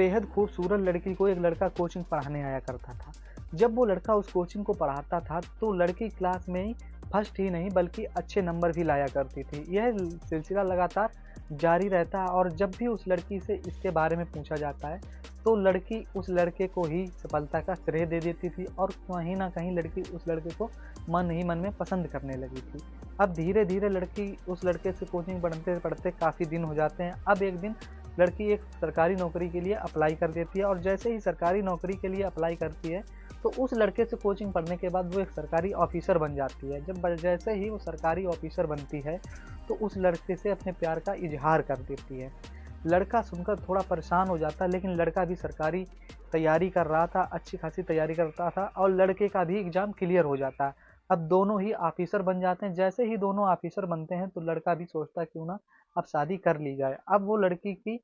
बेहद खूबसूरत लड़की को एक लड़का कोचिंग पढ़ाने आया करता था। जब वो लड़का उस कोचिंग को पढ़ाता था तो लड़की क्लास में ही फर्स्ट ही नहीं बल्कि अच्छे नंबर भी लाया करती थी। यह सिलसिला लगातार जारी रहता है और जब भी उस लड़की से इसके बारे में पूछा जाता है तो लड़की उस लड़के को ही सफलता का श्रेय दे देती थी और कहीं न कहीं लड़की उस लड़के को मन ही मन में पसंद करने लगी थी। अब धीरे-धीरे लड़की उस लड़के से कोचिंग पढ़ते-पढ़ते काफ़ी दिन हो जाते हैं। अब एक दिन लड़की एक सरकारी नौकरी के लिए अप्लाई कर देती है और जैसे ही सरकारी नौकरी के लिए अप्लाई करती है तो उस लड़के से कोचिंग पढ़ने के बाद वो एक सरकारी ऑफिसर बन जाती है। जैसे ही वो सरकारी ऑफिसर बनती है तो उस लड़के से अपने प्यार का इजहार कर देती है। लड़का सुनकर थोड़ा परेशान हो जाता है, लेकिन लड़का भी सरकारी तैयारी कर रहा था, अच्छी खासी तैयारी करता था और लड़के का भी एग्ज़ाम क्लियर हो जाता है। अब दोनों ही ऑफिसर बन जाते हैं। जैसे ही दोनों ऑफिसर बनते हैं तो लड़का भी सोचता है क्यों ना अब शादी कर ली जाए। अब वो लड़की की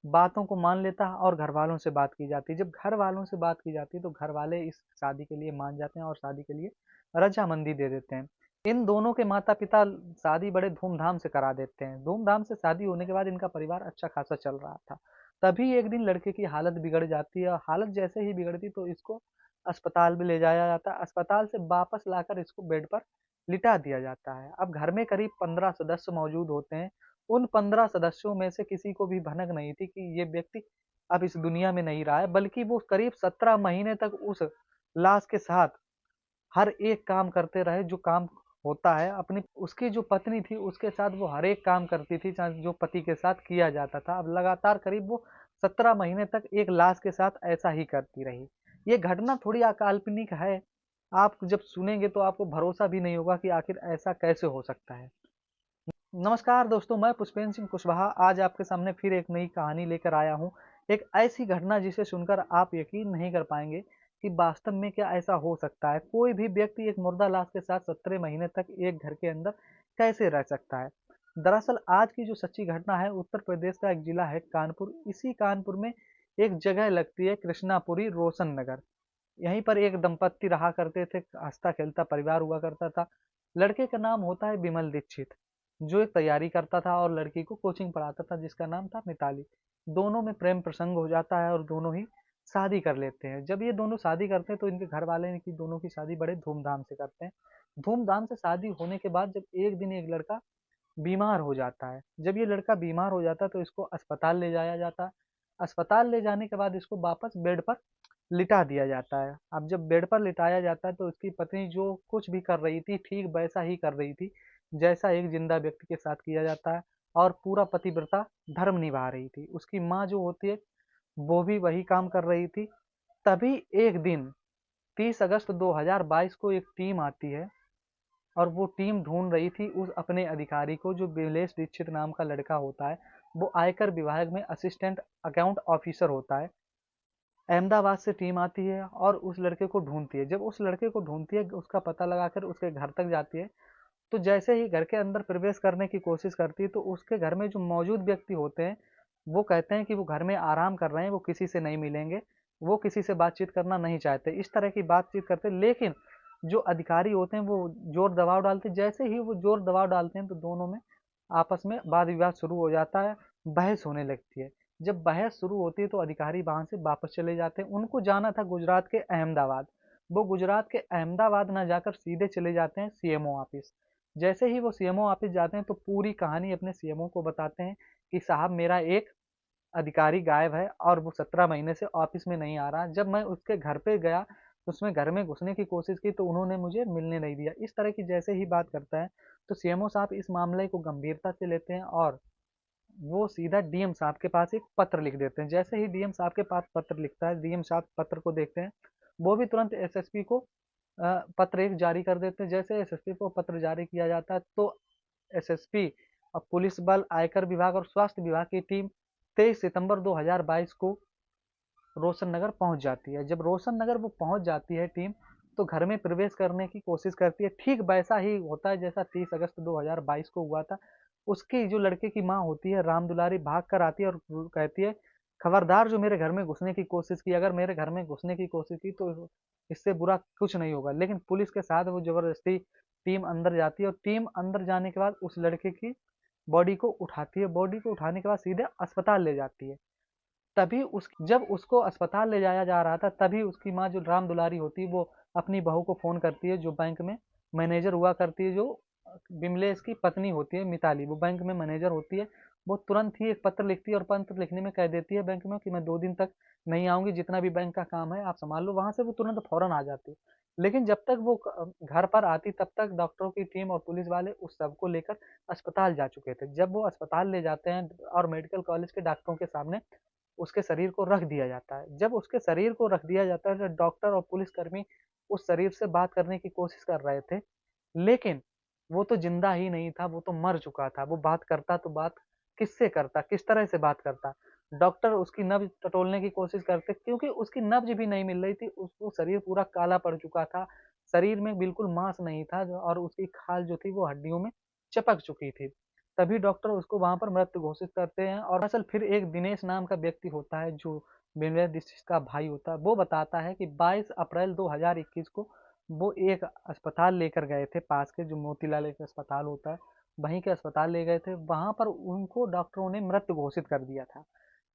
बातों को मान लेता है और घरवालों से बात की जाती है। जब घरवालों से बात की जाती है तो घरवाले इस शादी के लिए मान जाते हैं और शादी के लिए रजामंदी दे देते हैं। इन दोनों के माता-पिता शादी बड़े धूमधाम से करा देते हैं। धूमधाम से शादी होने के बाद इनका परिवार अच्छा खासा चल रहा था। तभी एक दिन लड़के की हालत बिगड़ जाती है और हालत जैसे ही बिगड़ती तो इसको अस्पताल में ले जाया जाता है। अस्पताल से वापस लाकर इसको बेड पर लिटा दिया जाता है। अब घर में करीब 15 सदस्य मौजूद होते हैं। उन 15 सदस्यों में से किसी को भी भनक नहीं थी कि ये व्यक्ति अब इस दुनिया में नहीं रहा है, बल्कि वो करीब 17 महीने तक उस लाश के साथ हर एक काम करते रहे जो काम होता है। अपनी उसकी जो पत्नी थी उसके साथ वो हर एक काम करती थी जो पति के साथ किया जाता था। अब लगातार करीब वो 17 महीने तक एक लाश के साथ ऐसा ही करती रही। ये घटना थोड़ी अकाल्पनिक है। आप जब सुनेंगे तो आपको भरोसा भी नहीं होगा कि आखिर ऐसा कैसे हो सकता है। नमस्कार दोस्तों, मैं पुष्पेंद्र सिंह कुशवाहा आज आपके सामने फिर एक नई कहानी लेकर आया हूँ। एक ऐसी घटना जिसे सुनकर आप यकीन नहीं कर पाएंगे कि वास्तव में क्या ऐसा हो सकता है। कोई भी व्यक्ति एक मुर्दा लाश के साथ 17 महीने तक एक घर के अंदर कैसे रह सकता है। दरअसल आज की जो सच्ची घटना है उत्तर प्रदेश का एक जिला है कानपुर। इसी कानपुर में एक जगह लगती है कृष्णापुरी रोशन नगर। यहीं पर एक दंपत्ति रहा करते थे, हंसता खेलता परिवार हुआ करता था। लड़के का नाम होता है विमल दीक्षित, जो एक तैयारी करता था और लड़की को कोचिंग पढ़ाता था जिसका नाम था मिताली। दोनों में प्रेम प्रसंग हो जाता है और दोनों ही शादी कर लेते हैं। जब ये दोनों शादी करते हैं तो इनके घर वाले ने की दोनों की शादी बड़े धूमधाम से करते हैं। धूमधाम से शादी होने के बाद जब एक दिन एक लड़का बीमार हो जाता है। जब ये लड़का बीमार हो जाता है तो इसको अस्पताल ले जाया जाता है। अस्पताल ले जाने के बाद इसको वापस बेड पर लिटा दिया जाता है। अब जब बेड पर लिटाया जाता है तो उसकी पत्नी जो कुछ भी कर रही थी ठीक वैसा ही कर रही थी जैसा एक जिंदा व्यक्ति के साथ किया जाता है और पूरा पतिव्रता धर्म निभा रही थी। उसकी माँ जो होती है वो भी वही काम कर रही थी। तभी एक दिन 30 अगस्त 2022 को एक टीम आती है और वो टीम ढूंढ रही थी उस अपने अधिकारी को जो बिमलेश दीक्षित नाम का लड़का होता है। वो आयकर विभाग में असिस्टेंट अकाउंट ऑफिसर होता है। अहमदाबाद से टीम आती है और उस लड़के को ढूंढती है। जब उस लड़के को ढूंढती है उसका पता लगाकर उसके घर तक जाती है तो जैसे ही घर के अंदर प्रवेश करने की कोशिश करती है तो उसके घर में जो मौजूद व्यक्ति होते हैं वो कहते हैं कि वो घर में आराम कर रहे हैं, वो किसी से नहीं मिलेंगे, वो किसी से बातचीत करना नहीं चाहते। इस तरह की बातचीत करते, लेकिन जो अधिकारी होते हैं वो जोर दबाव डालते हैं। जैसे ही वो जोर दबाव डालते हैं तो दोनों में आपस में वाद विवाद शुरू हो जाता है, बहस होने लगती है। जब बहस शुरू होती है तो अधिकारी वहां से वापस चले जाते हैं। उनको जाना था गुजरात के अहमदाबाद। वो गुजरात के अहमदाबाद ना जाकर सीधे चले जाते हैं सीएमओ ऑफिस। जैसे ही वो सीएमओ ऑफिस जाते हैं तो पूरी कहानी अपने सीएमओ को बताते हैं कि साहब मेरा एक अधिकारी गायब है और वो 17 महीने से ऑफिस में नहीं आ रहा। जब मैं उसके घर पे गया तो उसमें घर में घुसने की कोशिश की तो उन्होंने मुझे मिलने नहीं दिया। इस तरह की जैसे ही बात करता है तो सीएमओ साहब इस मामले को गंभीरता से लेते हैं और वो सीधा डीएम साहब के पास एक पत्र लिख देते हैं। जैसे ही डीएम साहब के पास पत्र लिखता है, डीएम साहब पत्र को देखते हैं, वो भी तुरंत एसएसपी को पत्र एक जारी कर देते हैं। जैसे एसएसपी को पत्र जारी किया जाता है तो एसएसपी और पुलिस बल, आयकर विभाग और स्वास्थ्य विभाग की टीम 23 सितंबर 2022 को रोशन नगर पहुंच जाती है। जब रोशन नगर वो पहुंच जाती है टीम तो घर में प्रवेश करने की कोशिश करती है। ठीक वैसा ही होता है जैसा 30 अगस्त 2022 को हुआ था। उसकी जो लड़के की माँ होती है राम दुलारी भाग कर आती है और कहती है खबरदार जो मेरे घर में घुसने की कोशिश की, अगर मेरे घर में घुसने की कोशिश की तो इससे बुरा कुछ नहीं होगा। लेकिन पुलिस के साथ वो जबरदस्ती टीम अंदर जाती है और टीम अंदर जाने के बाद उस लड़के की बॉडी को उठाती है। बॉडी को उठाने के बाद सीधे अस्पताल ले जाती है। तभी जब उसको अस्पताल ले जाया जा रहा था, तभी उसकी माँ जो राम दुलारी होती है, वो अपनी बहू को फ़ोन करती है, जो बैंक में मैनेजर हुआ करती है, जो विमलेश की पत्नी होती है मिताली, वो बैंक में मैनेजर होती है। वो तुरंत ही एक पत्र लिखती है और पत्र लिखने में कह देती है बैंक में कि मैं 2 दिन तक नहीं आऊँगी, जितना भी बैंक का काम है आप सँभाल लो। वहाँ से वो तुरंत फ़ौरन आ जाती है। लेकिन जब तक वो घर पर आती, तब तक डॉक्टरों की टीम और पुलिस वाले उस शव को लेकर अस्पताल जा चुके थे। जब वो अस्पताल ले जाते हैं और मेडिकल कॉलेज के डॉक्टरों के सामने उसके शरीर को रख दिया जाता है। जब उसके शरीर को रख दिया जाता है, तो डॉक्टर और पुलिसकर्मी उस शरीर से बात करने की कोशिश कर रहे थे, लेकिन वो तो जिंदा ही नहीं था, वो तो मर चुका था। वो बात करता तो बात किससे करता, किस तरह से बात करता? डॉक्टर उसकी नब्ज टटोलने की कोशिश करते, क्योंकि उसकी नब्ज भी नहीं मिल रही थी। उसको शरीर पूरा काला पड़ चुका था, शरीर में बिल्कुल मांस नहीं था, और उसकी खाल जो थी वो हड्डियों में चपक चुकी थी। तभी डॉक्टर उसको वहां पर मृत घोषित करते हैं। और असल फिर एक दिनेश नाम का व्यक्ति होता है, जो विनय दीक्षित का भाई होता है। वो बताता है कि 22 अप्रैल 2021 को वो एक अस्पताल लेकर गए थे, पास के जो मोतीलाल एक अस्पताल होता है, वहीं के अस्पताल ले गए थे। वहां पर उनको डॉक्टरों ने मृत घोषित कर दिया था।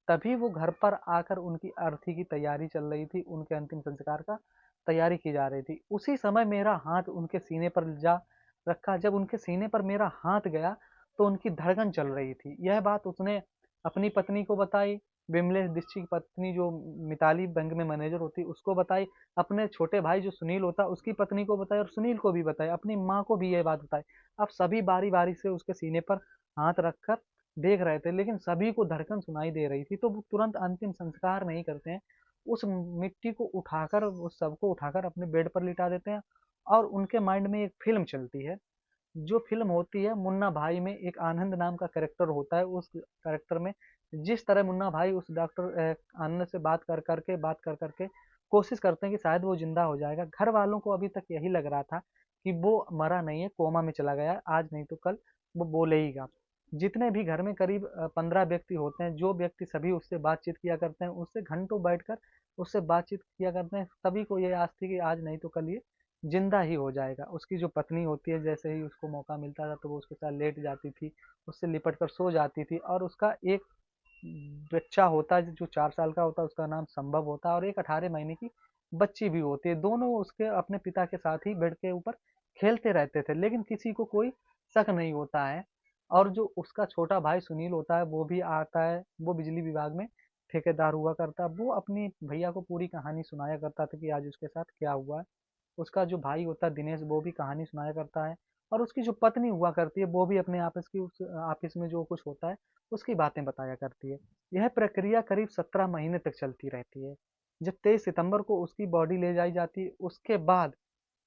तभी वो घर पर आकर उनकी अर्थी की तैयारी चल रही थी, उनके अंतिम संस्कार का तैयारी की जा रही थी। उसी समय मेरा हाथ उनके सीने पर जा रखा। जब उनके सीने पर मेरा हाथ गया, तो उनकी धड़कन चल रही थी। यह बात उसने अपनी पत्नी को बताई, विमलेश दीक्षित की पत्नी जो मिताली बैंक में मैनेजर होती उसको बताई, अपने छोटे भाई जो सुनील होता उसकी पत्नी को बताई, और सुनील को भी बताई, अपनी माँ को भी यह बात बताई। अब सभी बारी बारी से उसके सीने पर हाथ रखकर देख रहे थे, लेकिन सभी को धड़कन सुनाई दे रही थी। तो वो तुरंत अंतिम संस्कार नहीं करते हैं, उस मिट्टी को उठाकर, उस शव को उठाकर अपने बेड पर लिटा देते हैं। और उनके माइंड में एक फिल्म चलती है, जो फ़िल्म होती है मुन्ना भाई में एक आनंद नाम का कैरेक्टर होता है। उस कैरेक्टर में जिस तरह मुन्ना भाई उस डॉक्टर आनंद से बात कर करके कोशिश करते हैं कि शायद वो ज़िंदा हो जाएगा। घर वालों को अभी तक यही लग रहा था कि वो मरा नहीं है, कोमा में चला गया है, आज नहीं तो कल वो बोलेगा। जितने भी घर में करीब 15 व्यक्ति होते हैं, जो व्यक्ति सभी उससे बातचीत किया करते हैं, उससे घंटों बैठकर उससे बातचीत किया करते हैं। सभी को ये आस थी कि आज नहीं तो कल ये जिंदा ही हो जाएगा। उसकी जो पत्नी होती है, जैसे ही उसको मौका मिलता था तो वो उसके साथ लेट जाती थी, उससे लिपट कर सो जाती थी। और उसका एक बच्चा होता है जो 4 साल का होता है, उसका नाम संभव होता है, और एक 18 महीने की बच्ची भी होती है। दोनों उसके अपने पिता के साथ ही बेड के ऊपर खेलते रहते थे, लेकिन किसी को कोई शक नहीं होता है। और जो उसका छोटा भाई सुनील होता है, वो भी आता है, वो बिजली विभाग में ठेकेदार हुआ करता है। वो अपनी भैया को पूरी कहानी सुनाया करता था कि आज उसके साथ क्या हुआ है। उसका जो भाई होता है दिनेश, वो भी कहानी सुनाया करता है। और उसकी जो पत्नी हुआ करती है, वो भी अपने आपस की उस ऑफिस में जो कुछ होता है उसकी बातें बताया करती है। यह प्रक्रिया करीब 17 महीने तक चलती रहती है। जब 23 सितंबर को उसकी बॉडी ले जाई जाती है, उसके बाद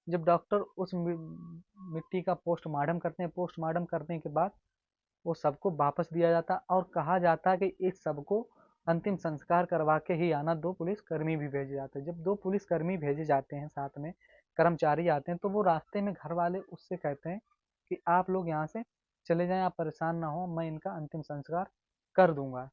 जब डॉक्टर उस मिट्टी का पोस्टमार्टम करते हैं, पोस्टमार्टम करने के बाद वो सबको वापस दिया जाता, और कहा जाता है कि इस सबको अंतिम संस्कार करवा के ही आना। 2 पुलिसकर्मी भी भेजे जाते हैं। जब 2 पुलिसकर्मी भेजे जाते हैं, साथ में कर्मचारी आते हैं, तो वो रास्ते में घर वाले उससे कहते हैं कि आप लोग यहाँ से चले जाएं, आप परेशान ना हो, मैं इनका अंतिम संस्कार कर दूंगा।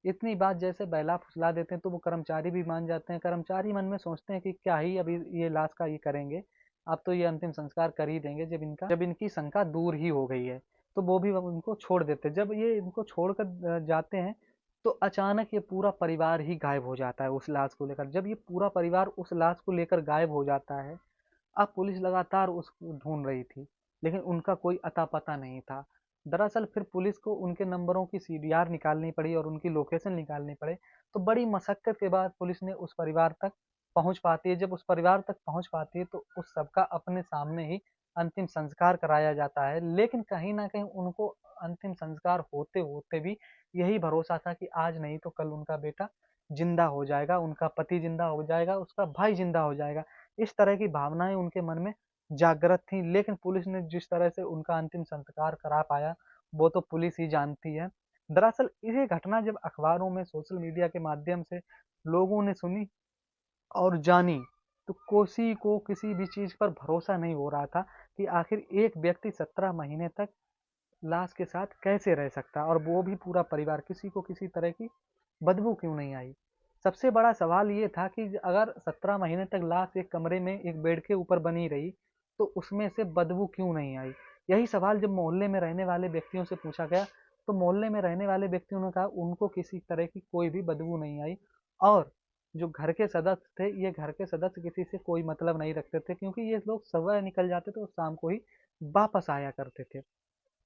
इतनी बात जैसे बहला फुसला देते हैं, तो वो कर्मचारी भी मान जाते हैं। कर्मचारी मन में सोचते हैं कि क्या ही अभी ये लाश का ये करेंगे, अब तो ये अंतिम संस्कार कर ही देंगे, जब इनकी शंका दूर ही हो गई है। तो वो भी उनको छोड़ देते हैं। जब ये इनको छोड़कर जाते हैं, तो अचानक ये पूरा परिवार ही गायब हो जाता है उस लाश को लेकर। जब ये पूरा परिवार उस लाश को लेकर गायब हो जाता है, अब पुलिस लगातार उसको ढूंढ रही थी, लेकिन उनका कोई अता पता नहीं था। दरअसल फिर पुलिस को उनके नंबरों की सीडीआर निकालनी पड़ी और उनकी लोकेशन निकालनी पड़े। तो बड़ी मशक्कत के बाद पुलिस ने उस परिवार तक पहुंच पाती है। जब उस परिवार तक पहुंच पाती है, तो उस सबका अपने सामने ही अंतिम संस्कार कराया जाता है। लेकिन कहीं ना कहीं उनको अंतिम संस्कार होते होते भी यही भरोसा था कि आज नहीं तो कल उनका बेटा जिंदा हो जाएगा, उनका पति जिंदा हो जाएगा, उसका भाई जिंदा हो जाएगा। इस तरह की भावनाएं उनके मन में जागृत थी। लेकिन पुलिस ने जिस तरह से उनका अंतिम संस्कार करा पाया, वो तो पुलिस ही जानती है। दरअसल ये घटना जब अखबारों में, सोशल मीडिया के माध्यम से लोगों ने सुनी और जानी, तो किसी को किसी भी चीज पर भरोसा नहीं हो रहा था कि आखिर एक व्यक्ति 17 महीने तक लाश के साथ कैसे रह सकता है, और वो भी पूरा परिवार। किसी को किसी तरह की बदबू क्यों नहीं आई? सबसे बड़ा सवाल ये था कि अगर 17 महीने तक लाश एक कमरे में एक बेड के ऊपर बनी रही, तो उसमें से बदबू क्यों नहीं आई? यही सवाल जब मोहल्ले में रहने वाले व्यक्तियों से पूछा गया, तो मोहल्ले में रहने वाले व्यक्तियों ने कहा उनको किसी तरह की कोई भी बदबू नहीं आई। और जो घर के सदस्य थे, ये घर के सदस्य किसी से कोई मतलब नहीं रखते थे, क्योंकि ये लोग सुबह निकल जाते थे और शाम को ही वापस आया करते थे।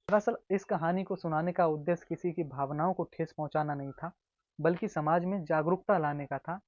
दरअसल इस कहानी को सुनाने का उद्देश्य किसी की भावनाओं को ठेस पहुंचाना नहीं था, बल्कि समाज में जागरूकता लाने का था।